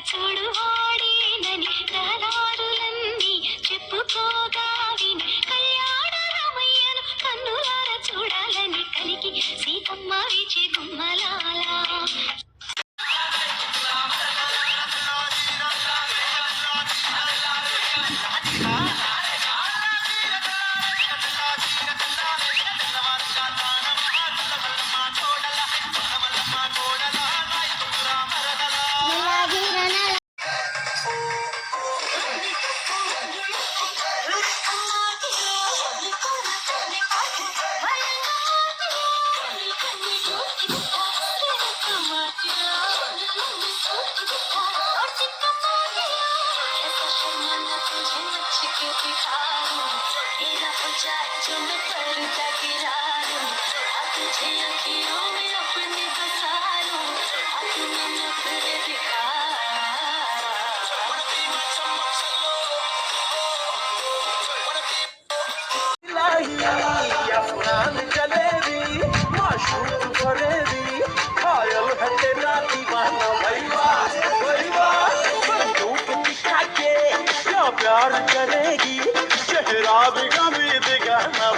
చూడు వాడేనని దారులన్నీ చెప్పుకోగా విని కళ్యాణ రామయ్యను కన్నులార చూడాలని కలిగి సీతమ్మ వీచే గుమ్మలాలా जो मैं पर्दा गिरा दूं तुझे अखियों में अपने बसा लूं अपने नखरे दिखा अफगान जलेबी माशूक फरेबी घायल है तेरा दीवाना भैया भैया बंदूक दिखा के क्या प्यार करेगी चेहरा भी गमी दिखाना